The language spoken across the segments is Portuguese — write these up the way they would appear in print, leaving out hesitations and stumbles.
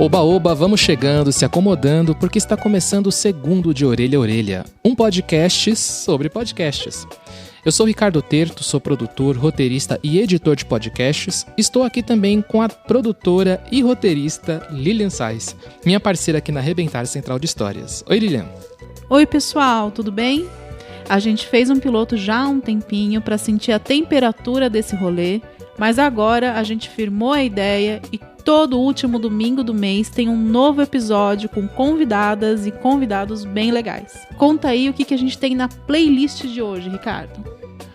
Oba, oba, vamos chegando, se acomodando, porque está começando o segundo de Orelha a Orelha, um podcast sobre podcasts. Eu sou Ricardo Terto, sou produtor, roteirista e editor de podcasts. Estou aqui também com a produtora e roteirista Lilian Sais, minha parceira aqui na Arrebentar Central de Histórias. Oi, Lilian. Oi, pessoal, tudo bem? A gente fez um piloto já há um tempinho para sentir a temperatura desse rolê, mas agora a gente firmou a ideia e todo último domingo do mês tem um novo episódio com convidadas e convidados bem legais. Conta aí o que a gente tem na playlist de hoje, Ricardo.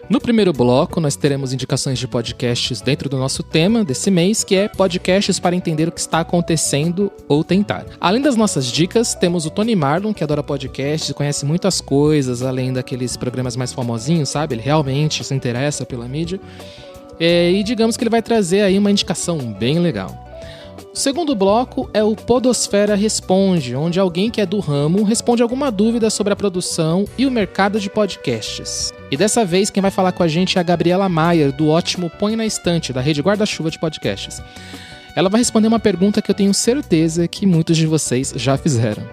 No primeiro bloco, nós teremos indicações de podcasts dentro do nosso tema desse mês, que é podcasts para entender o que está acontecendo ou tentar. Além das nossas dicas, temos o Tony Marlon, que adora podcasts e conhece muitas coisas, além daqueles programas mais famosinhos, sabe? Ele realmente se interessa pela mídia. E digamos que ele vai trazer aí uma indicação bem legal. O segundo bloco é o Podosfera Responde, onde alguém que é do ramo responde alguma dúvida sobre a produção e o mercado de podcasts. E dessa vez quem vai falar com a gente é a Gabriela Maier, do ótimo Põe na Estante, da rede Guarda-Chuva de Podcasts. Ela vai responder uma pergunta que eu tenho certeza que muitos de vocês já fizeram.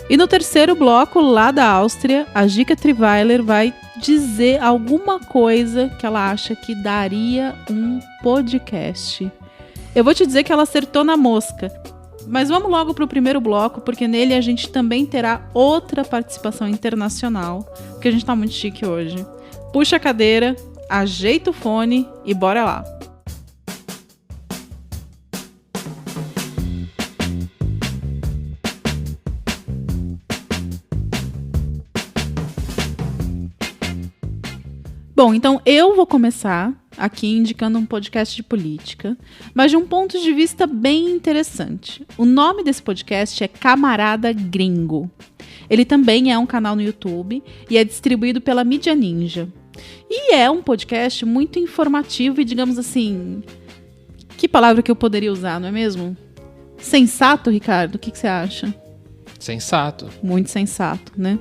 E no terceiro bloco, lá da Áustria, a Gica Triweiler vai dizer alguma coisa que ela acha que daria um podcast. Eu vou te dizer que ela acertou na mosca. Mas vamos logo para o primeiro bloco, porque nele a gente também terá outra participação internacional, porque a gente tá muito chique hoje. Puxa a cadeira, ajeita o fone e bora lá. Bom, então eu vou começar aqui indicando um podcast de política, mas de um ponto de vista bem interessante. O nome desse podcast é Camarada Gringo. Ele também é um canal no YouTube e é distribuído pela Mídia Ninja. E é um podcast muito informativo e, digamos assim, que palavra que eu poderia usar, não é mesmo? Sensato, Ricardo? O que você acha? Sensato. Muito sensato, né?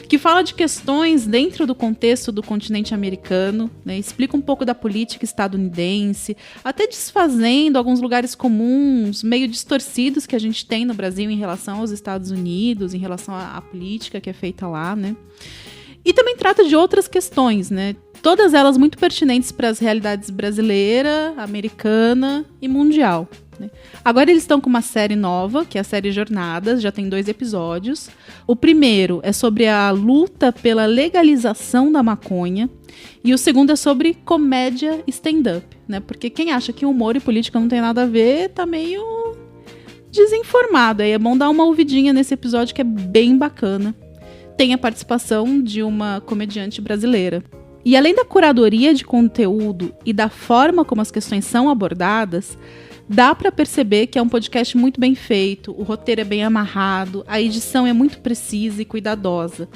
Que fala de questões dentro do contexto do continente americano, né? Explica um pouco da política estadunidense, até desfazendo alguns lugares comuns, meio distorcidos que a gente tem no Brasil em relação aos Estados Unidos, em relação à política que é feita lá, né? E também trata de outras questões, né? Todas elas muito pertinentes para as realidades brasileira, americana e mundial. Agora eles estão com uma série nova, que é a série Jornadas, já tem 2 episódios. O primeiro é sobre a luta pela legalização da maconha e o segundo é sobre comédia stand-up, né? Porque quem acha que humor e política não tem nada a ver, tá meio desinformado. Aí é bom dar uma ouvidinha nesse episódio que é bem bacana. Tem a participação de uma comediante brasileira. E além da curadoria de conteúdo e da forma como as questões são abordadas, dá para perceber que é um podcast muito bem feito, o roteiro é bem amarrado, a edição é muito precisa e cuidadosa.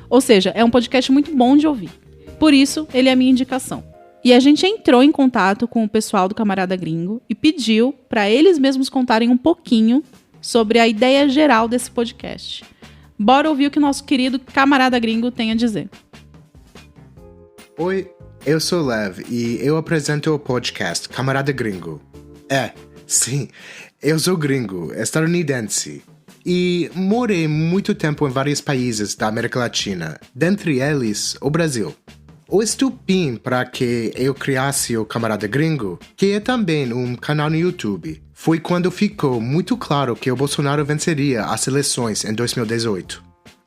Ou seja, é um podcast muito bom de ouvir. Por isso, ele é a minha indicação. E a gente entrou em contato com o pessoal do Camarada Gringo e pediu para eles mesmos contarem um pouquinho sobre a ideia geral desse podcast. Bora ouvir o que o nosso querido Camarada Gringo tem a dizer. Oi, eu sou Lev e eu apresento o podcast Camarada Gringo. Sim, eu sou gringo, estadunidense, e morei muito tempo em vários países da América Latina, dentre eles o Brasil. O estupim para que eu criasse o Camarada Gringo, que é também um canal no YouTube, foi quando ficou muito claro que o Bolsonaro venceria as eleições em 2018.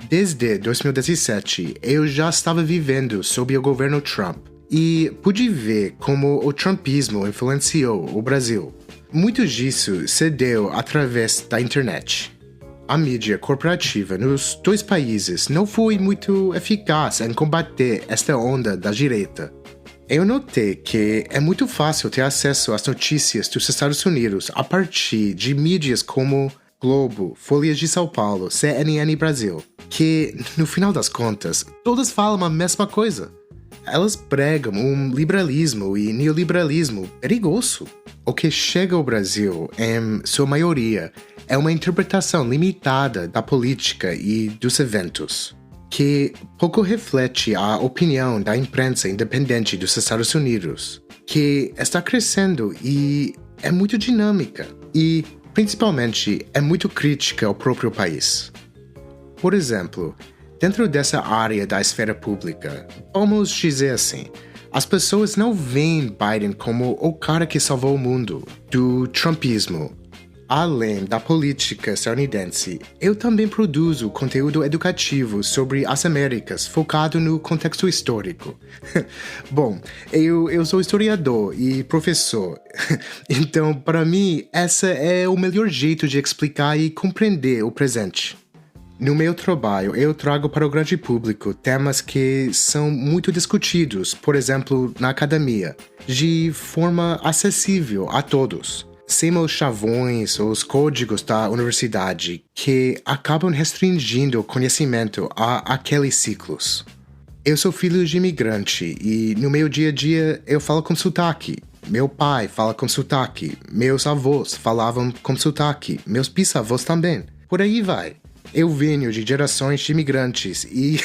Desde 2017, eu já estava vivendo sob o governo Trump, e pude ver como o trumpismo influenciou o Brasil. Muito disso se deu através da internet. A mídia corporativa nos 2 países não foi muito eficaz em combater esta onda da direita. Eu notei que é muito fácil ter acesso às notícias dos Estados Unidos a partir de mídias como Globo, Folha de São Paulo, CNN Brasil, que, no final das contas, todas falam a mesma coisa. Elas pregam um liberalismo e neoliberalismo perigoso. O que chega ao Brasil, em sua maioria, é uma interpretação limitada da política e dos eventos, que pouco reflete a opinião da imprensa independente dos Estados Unidos, que está crescendo e é muito dinâmica. E principalmente, é muito crítica ao próprio país. Por exemplo, dentro dessa área da esfera pública, vamos dizer assim, as pessoas não veem Biden como o cara que salvou o mundo do trumpismo. Além da política estadunidense, eu também produzo conteúdo educativo sobre as Américas, focado no contexto histórico. Bom, eu sou historiador e professor, então para mim esse é o melhor jeito de explicar e compreender o presente. No meu trabalho, eu trago para o grande público temas que são muito discutidos, por exemplo, na academia, de forma acessível a todos, sem os chavões ou os códigos da universidade que acabam restringindo o conhecimento a aqueles ciclos. Eu sou filho de imigrante e no meu dia a dia eu falo com sotaque. Meu pai fala com sotaque, meus avós falavam com sotaque, meus bisavós também. Por aí vai. Eu venho de gerações de imigrantes e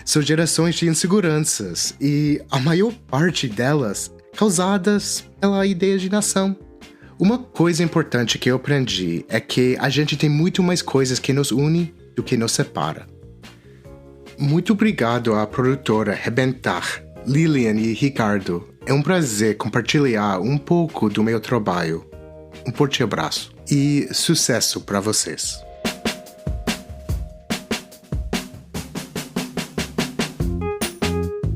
são gerações de inseguranças e a maior parte delas causadas pela ideia de nação. Uma coisa importante que eu aprendi é que a gente tem muito mais coisas que nos une do que nos separa. Muito obrigado à produtora Rebentar, Lilian e Ricardo. É um prazer compartilhar um pouco do meu trabalho. Um forte abraço e sucesso para vocês.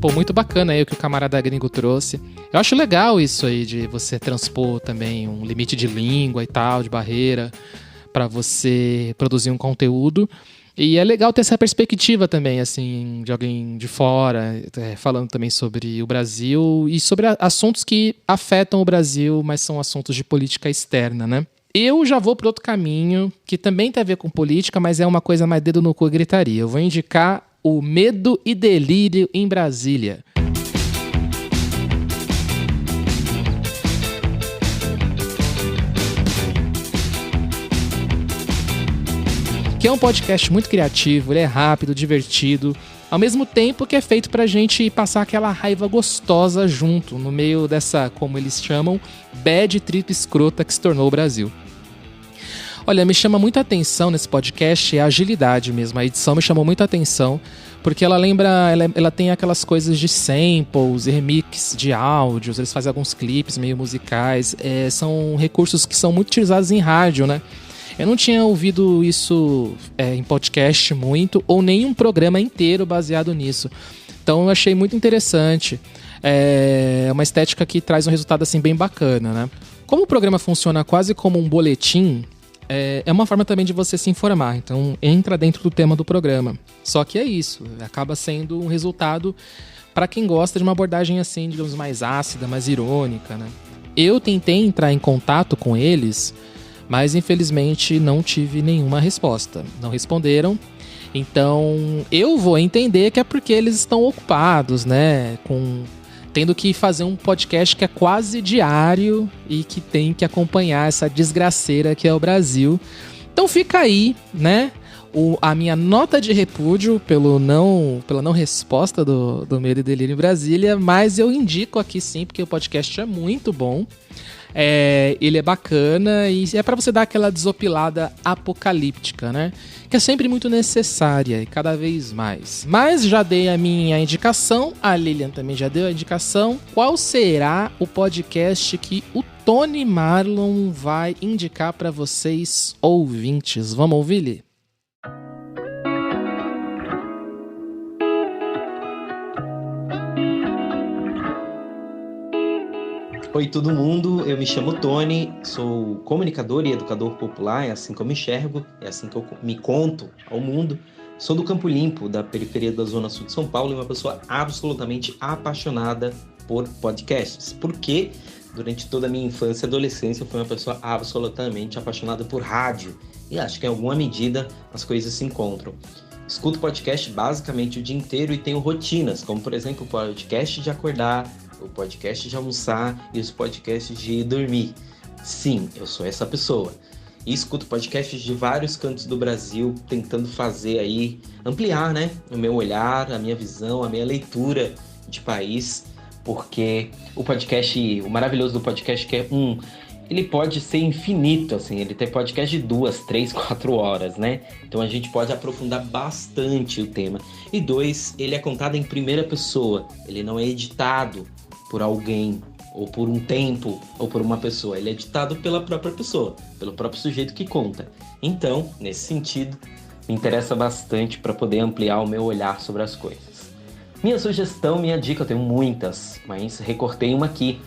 Pô, muito bacana aí o que o camarada gringo trouxe. Eu acho legal isso aí de você transpor também um limite de língua e tal, de barreira, para você produzir um conteúdo. E é legal ter essa perspectiva também, assim, de alguém de fora, falando também sobre o Brasil e sobre assuntos que afetam o Brasil, mas são assuntos de política externa, né? Eu já vou para outro caminho, que também tem a ver com política, mas é uma coisa mais dedo no cu e gritaria. Eu vou indicar O Medo e Delírio em Brasília. Que é um podcast muito criativo, ele é rápido, divertido, ao mesmo tempo que é feito pra gente passar aquela raiva gostosa junto, no meio dessa, como eles chamam, bad trip escrota que se tornou o Brasil. Olha, me chama muita atenção nesse podcast a agilidade mesmo, a edição me chamou muita atenção, porque ela tem aquelas coisas de samples, remix de áudios, eles fazem alguns clipes meio musicais, são recursos que são muito utilizados em rádio, né? Eu não tinha ouvido isso em podcast muito, ou nem um programa inteiro baseado nisso. Então eu achei muito interessante. É uma estética que traz um resultado assim, bem bacana, né? Como o programa funciona quase como um boletim, é uma forma também de você se informar. Então entra dentro do tema do programa. Só que é isso, acaba sendo um resultado para quem gosta de uma abordagem assim, digamos, mais ácida, mais irônica, né? Eu tentei entrar em contato com eles, mas infelizmente não tive nenhuma resposta. Não responderam. Então eu vou entender que é porque eles estão ocupados, né? Tendo que fazer um podcast que é quase diário e que tem que acompanhar essa desgraceira que é o Brasil. Então fica aí, né? A minha nota de repúdio pela não resposta do Medo e Delírio em Brasília, mas eu indico aqui sim, porque o podcast é muito bom. Ele é bacana e é pra você dar aquela desopilada apocalíptica, né? Que é sempre muito necessária e cada vez mais. Mas já dei a minha indicação, a Lilian também já deu a indicação. Qual será o podcast que o Tony Marlon vai indicar pra vocês, ouvintes? Vamos ouvir-lhe? Oi todo mundo, eu me chamo Tony, sou comunicador e educador popular, é assim que eu me enxergo, é assim que eu me conto ao mundo. Sou do Campo Limpo, da periferia da Zona Sul de São Paulo, e uma pessoa absolutamente apaixonada por podcasts, porque durante toda a minha infância e adolescência eu fui uma pessoa absolutamente apaixonada por rádio, e acho que em alguma medida as coisas se encontram. Escuto podcast basicamente o dia inteiro e tenho rotinas, como por exemplo o podcast de acordar, o podcast de almoçar e os podcasts de dormir. Sim, eu sou essa pessoa. E escuto podcasts de vários cantos do Brasil, tentando fazer aí, ampliar, né, o meu olhar, a minha visão, a minha leitura de país, porque o maravilhoso do podcast é que ele pode ser infinito, assim, ele tem podcast de 2, 3, 4 horas, né? Então a gente pode aprofundar bastante o tema. E 2, ele é contado em primeira pessoa, ele não é editado por alguém, ou por um tempo, ou por uma pessoa. Ele é editado pela própria pessoa, pelo próprio sujeito que conta. Então, nesse sentido, me interessa bastante para poder ampliar o meu olhar sobre as coisas. Minha sugestão, minha dica, eu tenho muitas, mas recortei uma aqui.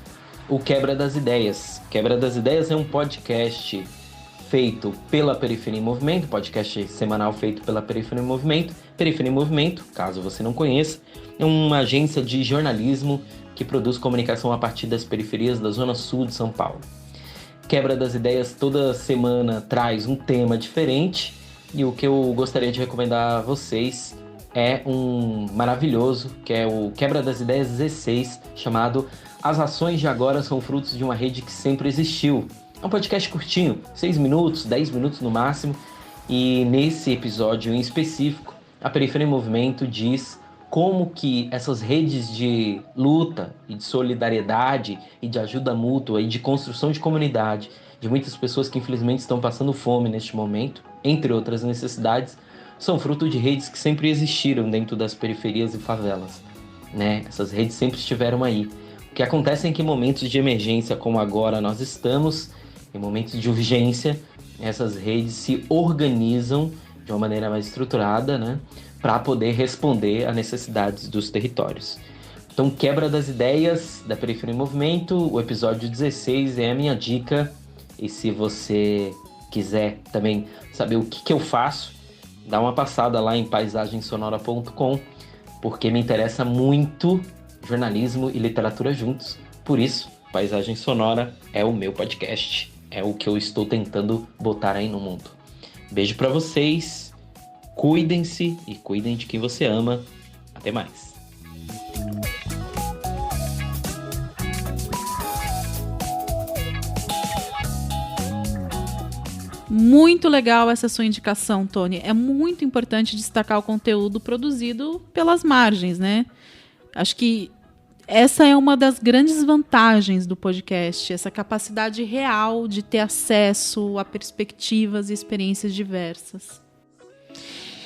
O Quebra das Ideias. Quebra das Ideias é um podcast feito pela Periferia em Movimento, podcast semanal feito pela Periferia em Movimento. Periferia em Movimento, caso você não conheça, é uma agência de jornalismo que produz comunicação a partir das periferias da Zona Sul de São Paulo. Quebra das Ideias toda semana traz um tema diferente e o que eu gostaria de recomendar a vocês é um maravilhoso, que é o Quebra das Ideias 16, chamado As Ações de Agora São Frutos de uma Rede que Sempre Existiu. É um podcast curtinho, 6 minutos, 10 minutos no máximo, e nesse episódio em específico, a Periferia em Movimento diz como que essas redes de luta e de solidariedade e de ajuda mútua e de construção de comunidade de muitas pessoas que infelizmente estão passando fome neste momento, entre outras necessidades, são fruto de redes que sempre existiram dentro das periferias e favelas, né? Essas redes sempre estiveram aí. O que acontece é que em momentos de emergência como agora nós estamos, em momentos de urgência, essas redes se organizam de uma maneira mais estruturada, né? Para poder responder às necessidades dos territórios. Então, Quebra das Ideias da Periferia em Movimento, o episódio 16 é a minha dica. E se você quiser também saber o que eu faço, dá uma passada lá em paisagensonora.com, porque me interessa muito jornalismo e literatura juntos. Por isso, Paisagem Sonora é o meu podcast, é o que eu estou tentando botar aí no mundo. Beijo para vocês, cuidem-se e cuidem de quem você ama. Até mais. Muito legal essa sua indicação, Tony. É muito importante destacar o conteúdo produzido pelas margens, né? Acho que essa é uma das grandes vantagens do podcast, essa capacidade real de ter acesso a perspectivas e experiências diversas.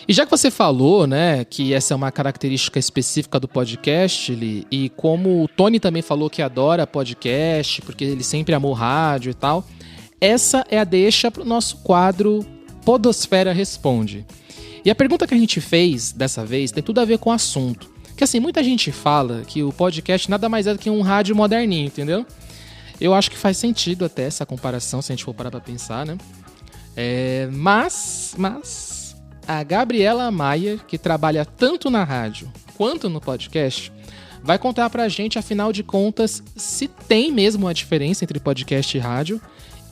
E já que você falou, né, que essa é uma característica específica do podcast, e como o Tony também falou que adora podcast, porque ele sempre amou rádio e tal, essa é a deixa para o nosso quadro Podosfera Responde. E a pergunta que a gente fez dessa vez tem tudo a ver com o assunto. Que assim, muita gente fala que o podcast nada mais é do que um rádio moderninho, entendeu? Eu acho que faz sentido até essa comparação, se a gente for parar pra pensar, né? Mas a Gabriela Maier, que trabalha tanto na rádio quanto no podcast, vai contar pra gente, afinal de contas, se tem mesmo uma diferença entre podcast e rádio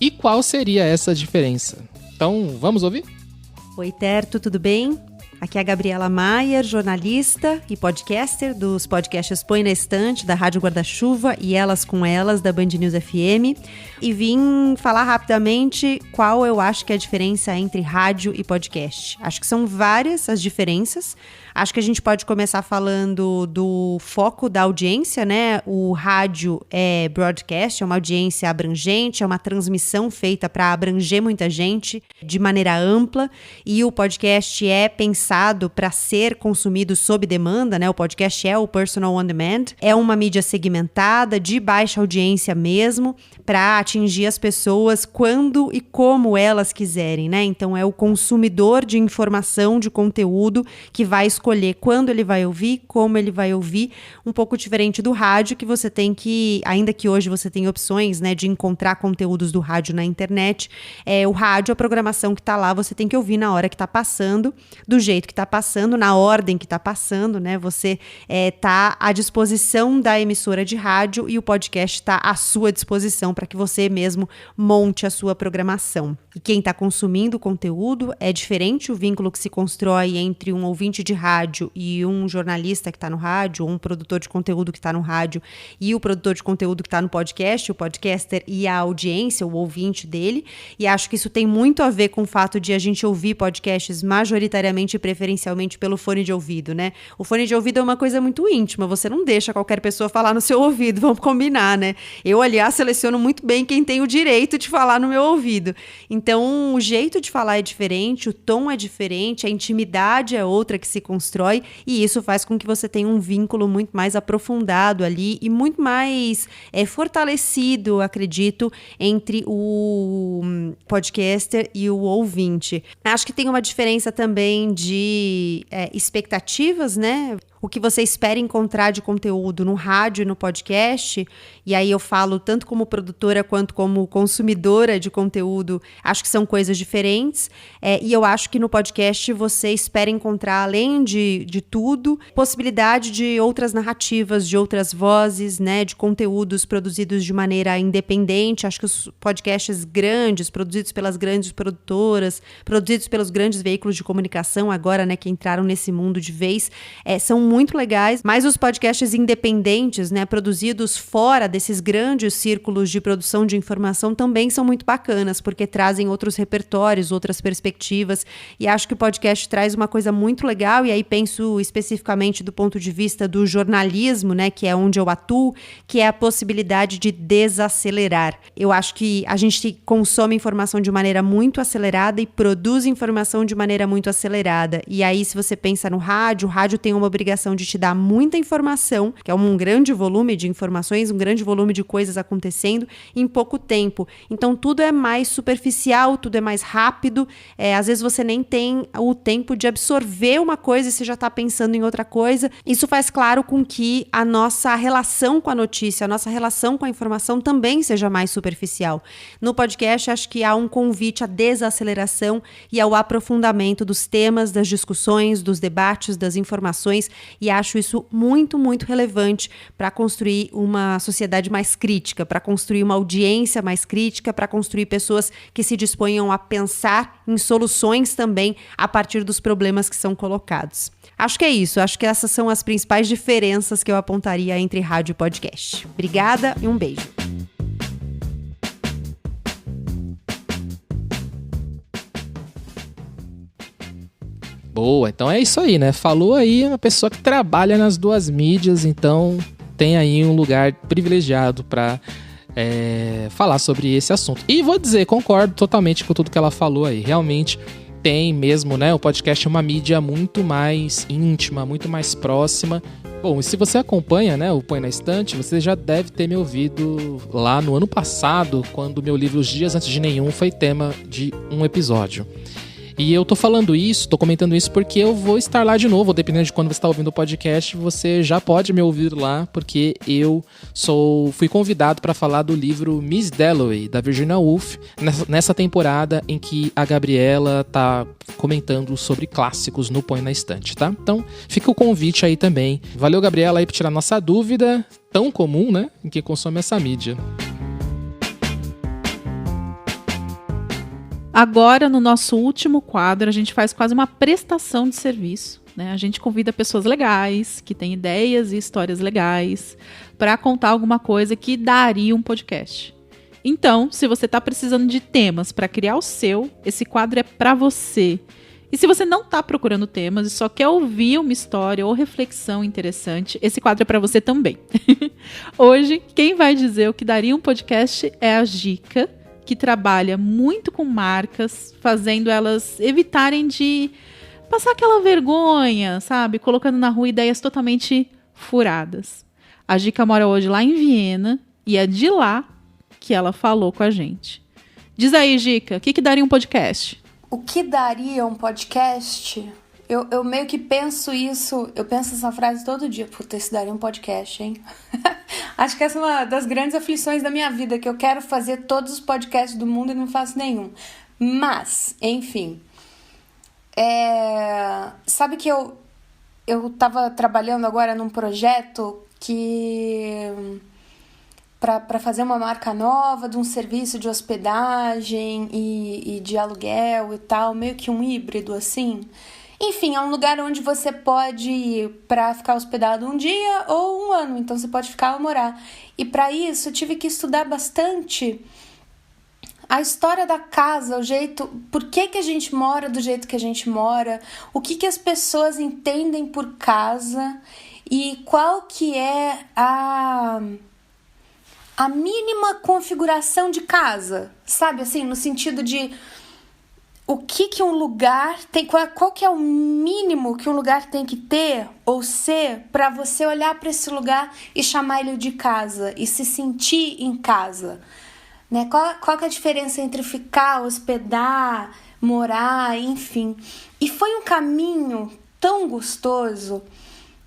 e qual seria essa diferença. Então, vamos ouvir? Oi, Terto, tudo bem? Aqui é a Gabriela Maier, jornalista e podcaster dos podcasts Põe na Estante, da Rádio Guarda-Chuva e Elas com Elas, da Band News FM. E vim falar rapidamente qual eu acho que é a diferença entre rádio e podcast. Acho que são várias as diferenças. Acho que a gente pode começar falando do foco da audiência, né? O rádio é broadcast, é uma audiência abrangente, é uma transmissão feita para abranger muita gente de maneira ampla, e o podcast é pensado para ser consumido sob demanda, né? O podcast é o personal on demand, é uma mídia segmentada, de baixa audiência mesmo, para atingir as pessoas quando e como elas quiserem, né? Então é o consumidor de informação, de conteúdo, que vai escolher quando ele vai ouvir, como ele vai ouvir, um pouco diferente do rádio, que você tem que, ainda que hoje você tem opções, né, de encontrar conteúdos do rádio na internet, o rádio, a programação que tá lá, você tem que ouvir na hora que tá passando, do jeito que tá passando, na ordem que tá passando, né, você tá à disposição da emissora de rádio e o podcast tá à sua disposição para que você mesmo monte a sua programação. E quem tá consumindo o conteúdo é diferente, o vínculo que se constrói entre um ouvinte de rádio e um jornalista que está no rádio, ou um produtor de conteúdo que está no rádio e o produtor de conteúdo que está no podcast, o podcaster e a audiência, o ouvinte dele. E acho que isso tem muito a ver com o fato de a gente ouvir podcasts majoritariamente preferencialmente pelo fone de ouvido, né? O fone de ouvido é uma coisa muito íntima, você não deixa qualquer pessoa falar no seu ouvido, vamos combinar, né? Eu, aliás, seleciono muito bem quem tem o direito de falar no meu ouvido. Então, o jeito de falar é diferente, o tom é diferente, a intimidade é outra que se constrói, e isso faz com que você tenha um vínculo muito mais aprofundado ali e muito mais fortalecido, acredito, entre o podcaster e o ouvinte. Acho que tem uma diferença também de expectativas, né? O que você espera encontrar de conteúdo no rádio e no podcast, e aí eu falo tanto como produtora quanto como consumidora de conteúdo, acho que são coisas diferentes, e eu acho que no podcast você espera encontrar, além de tudo, possibilidade de outras narrativas, de outras vozes, né, de conteúdos produzidos de maneira independente. Acho que os podcasts grandes, produzidos pelas grandes produtoras, produzidos pelos grandes veículos de comunicação agora, né, que entraram nesse mundo de vez, são muito legais, mas os podcasts independentes, né, produzidos fora desses grandes círculos de produção de informação também são muito bacanas, porque trazem outros repertórios, outras perspectivas, e acho que o podcast traz uma coisa muito legal, e aí penso especificamente do ponto de vista do jornalismo, né, que é onde eu atuo, que é a possibilidade de desacelerar. Eu acho que a gente consome informação de maneira muito acelerada e produz informação de maneira muito acelerada, e aí se você pensa no rádio, o rádio tem uma obrigação de te dar muita informação, que é um grande volume de informações, um grande volume de coisas acontecendo em pouco tempo. Então, tudo é mais superficial, tudo é mais rápido. Às vezes você nem tem o tempo de absorver uma coisa e você já está pensando em outra coisa. Isso faz claro com que a nossa relação com a notícia, a nossa relação com a informação também seja mais superficial. No podcast, acho que há um convite à desaceleração e ao aprofundamento dos temas, das discussões, dos debates, das informações, e acho isso muito, muito relevante para construir uma sociedade mais crítica, para construir uma audiência mais crítica, para construir pessoas que se disponham a pensar em soluções também a partir dos problemas que são colocados. Acho que é isso, acho que essas são as principais diferenças que eu apontaria entre rádio e podcast. Obrigada e um beijo. Boa, então é isso aí, né? Falou aí uma pessoa que trabalha nas duas mídias, então tem aí um lugar privilegiado para falar sobre esse assunto. E vou dizer, concordo totalmente com tudo que ela falou aí. Realmente tem mesmo, né? O podcast é uma mídia muito mais íntima, muito mais próxima. Bom, e se você acompanha, né, o Põe na Estante, você já deve ter me ouvido lá no ano passado, quando o meu livro Os Dias Antes de Nenhum foi tema de um episódio. E eu tô falando isso, tô comentando isso porque eu vou estar lá de novo, dependendo de quando você está ouvindo o podcast, você já pode me ouvir lá, porque eu fui convidado para falar do livro Miss Dalloway, da Virginia Woolf, nessa temporada em que a Gabriela tá comentando sobre clássicos no Põe na Estante, tá? Então, fica o convite aí também. Valeu, Gabriela, aí por tirar nossa dúvida, tão comum, né, em quem consome essa mídia. Agora, no nosso último quadro, a gente faz quase uma prestação de serviço, né? A gente convida pessoas legais, que têm ideias e histórias legais, para contar alguma coisa que daria um podcast. Então, se você está precisando de temas para criar o seu, esse quadro é para você. E se você não está procurando temas e só quer ouvir uma história ou reflexão interessante, esse quadro é para você também. Hoje, quem vai dizer o que daria um podcast é a Gica, que trabalha muito com marcas, fazendo elas evitarem de passar aquela vergonha, sabe? Colocando na rua ideias totalmente furadas. A Gica mora hoje lá em Viena e é de lá que ela falou com a gente. Diz aí, Gica, o que daria um podcast? O que daria um podcast? Eu meio que penso isso, eu penso essa frase todo dia. Puta, isso daria um podcast, hein? Acho que essa é uma das grandes aflições da minha vida, que eu quero fazer todos os podcasts do mundo e não faço nenhum. Mas, enfim. Sabe que eu tava trabalhando agora num projeto que... para fazer uma marca nova de um serviço de hospedagem e de aluguel e tal, meio que um híbrido assim. Enfim, é um lugar onde você pode ir para ficar hospedado um dia ou um ano, então você pode ficar ou morar. E para isso eu tive que estudar bastante a história da casa, o jeito, por que a gente mora do jeito que a gente mora, o que as pessoas entendem por casa e qual que é a mínima configuração de casa, sabe, assim, no sentido de o que um lugar tem, qual que é o mínimo que um lugar tem que ter ou ser para você olhar para esse lugar e chamar ele de casa e se sentir em casa, né? Qual que é a diferença entre ficar, hospedar, morar, enfim. E foi um caminho tão gostoso.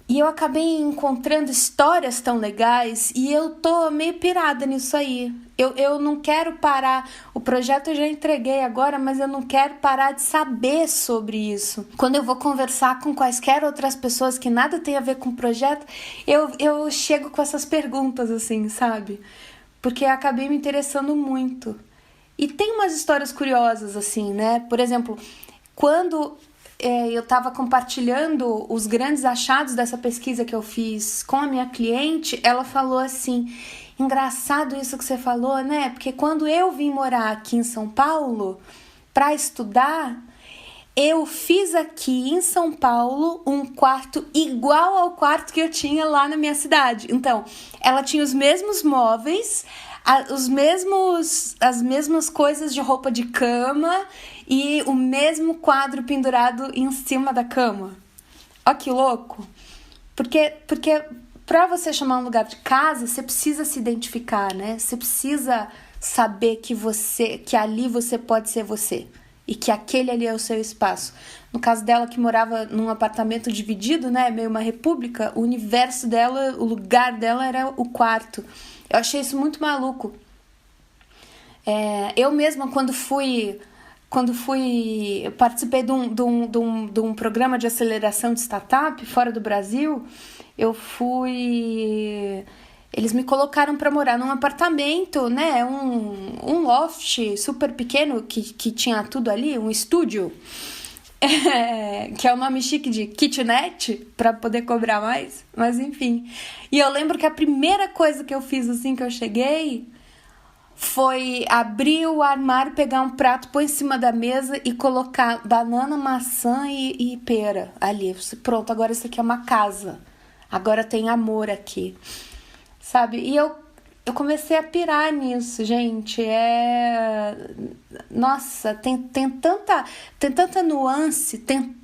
E eu acabei encontrando histórias tão legais e eu tô meio pirada nisso aí. Eu não quero parar, o projeto eu já entreguei agora, mas eu não quero parar de saber sobre isso. Quando eu vou conversar com quaisquer outras pessoas que nada tem a ver com o projeto, eu chego com essas perguntas assim, sabe? Porque eu acabei me interessando muito. E tem umas histórias curiosas assim, né? Por exemplo, quando eu estava compartilhando os grandes achados dessa pesquisa que eu fiz com a minha cliente, ela falou assim, engraçado isso que você falou, né? Porque quando eu vim morar aqui em São Paulo para estudar, eu fiz aqui em São Paulo um quarto igual ao quarto que eu tinha lá na minha cidade. Então, ela tinha os mesmos móveis, as mesmas coisas de roupa de cama e o mesmo quadro pendurado em cima da cama. Ó que louco! Porque para você chamar um lugar de casa, você precisa se identificar, né? Você precisa saber que ali você pode ser você e que aquele ali é o seu espaço. No caso dela, que morava num apartamento dividido, né, meio uma república, o universo dela, o lugar dela era o quarto. Eu achei isso muito maluco. Eu mesma, quando eu participei de um programa de aceleração de startup fora do Brasil, eles me colocaram para morar num apartamento, né, um loft super pequeno que tinha tudo ali, um estúdio, que é o nome chique de kitnet, para poder cobrar mais, mas enfim. E eu lembro que a primeira coisa que eu fiz assim que eu cheguei foi abrir o armário, pegar um prato, pôr em cima da mesa e colocar banana, maçã e pera ali. Pronto, agora isso aqui é uma casa. Agora tem amor aqui. Sabe? E eu comecei a pirar nisso, gente. Nossa, tem tanta nuance, tem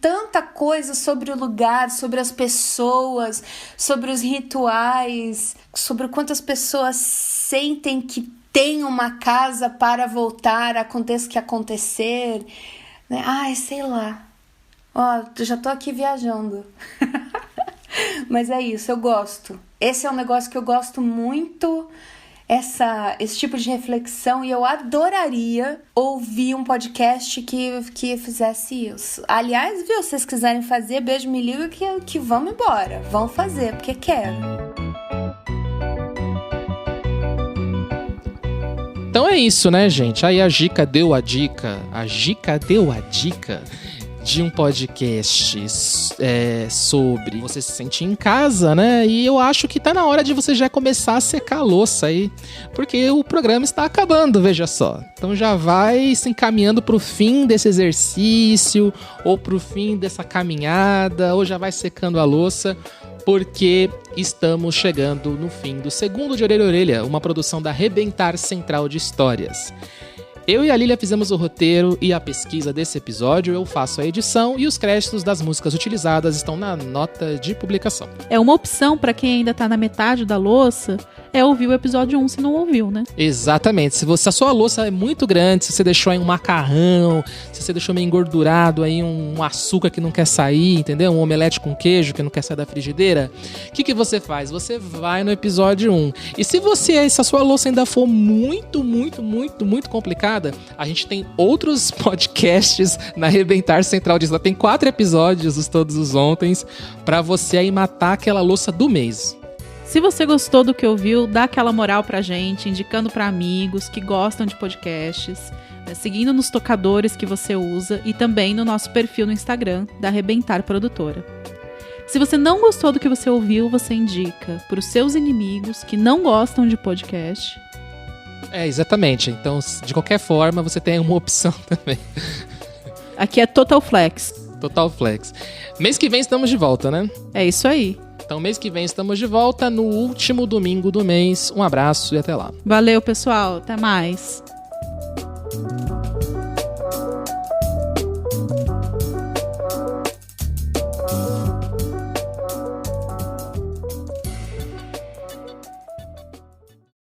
tanta coisa sobre o lugar, sobre as pessoas, sobre os rituais, sobre o quanto as pessoas sentem que tem uma casa para voltar, aconteça o que acontecer. Ai, sei lá. Ó, já tô aqui viajando. Mas é isso, eu gosto. Esse é um negócio que eu gosto muito, esse tipo de reflexão, e eu adoraria ouvir um podcast que fizesse isso. Aliás, viu, se vocês quiserem fazer, beijo, me liga que vamos embora. Vamos fazer, porque quero. Então é isso, né, gente? Aí a Gica deu a dica de um podcast sobre você se sentir em casa, né? E eu acho que tá na hora de você já começar a secar a louça aí, porque o programa está acabando, veja só. Então já vai se encaminhando pro fim desse exercício, ou pro fim dessa caminhada, ou já vai secando a louça, porque estamos chegando no fim do segundo de Orelha a Orelha, uma produção da Arrebentar Central de Histórias. Eu e a Lília fizemos o roteiro e a pesquisa desse episódio, eu faço a edição e os créditos das músicas utilizadas estão na nota de publicação. É uma opção para quem ainda tá na metade da louça, é ouvir o episódio 1 se não ouviu, né? Exatamente. Se a sua louça é muito grande, se você deixou aí um macarrão, se você deixou meio engordurado aí um açúcar que não quer sair, entendeu? Um omelete com queijo que não quer sair da frigideira, o que você faz? Você vai no episódio 1. E se a sua louça ainda for muito, muito, muito, muito complicada, a gente tem outros podcasts na Arrebentar Central de História. Tem 4 episódios, todos os ontens, pra você aí matar aquela louça do mês. Se você gostou do que ouviu, dá aquela moral pra gente, indicando pra amigos que gostam de podcasts, seguindo nos tocadores que você usa e também no nosso perfil no Instagram, da Arrebentar Produtora. Se você não gostou do que você ouviu, você indica para os seus inimigos que não gostam de podcast. Exatamente. Então, de qualquer forma, você tem uma opção também. Aqui é Total Flex. Total Flex. Mês que vem estamos de volta, né? É isso aí. Então, mês que vem estamos de volta no último domingo do mês. Um abraço e até lá. Valeu, pessoal. Até mais.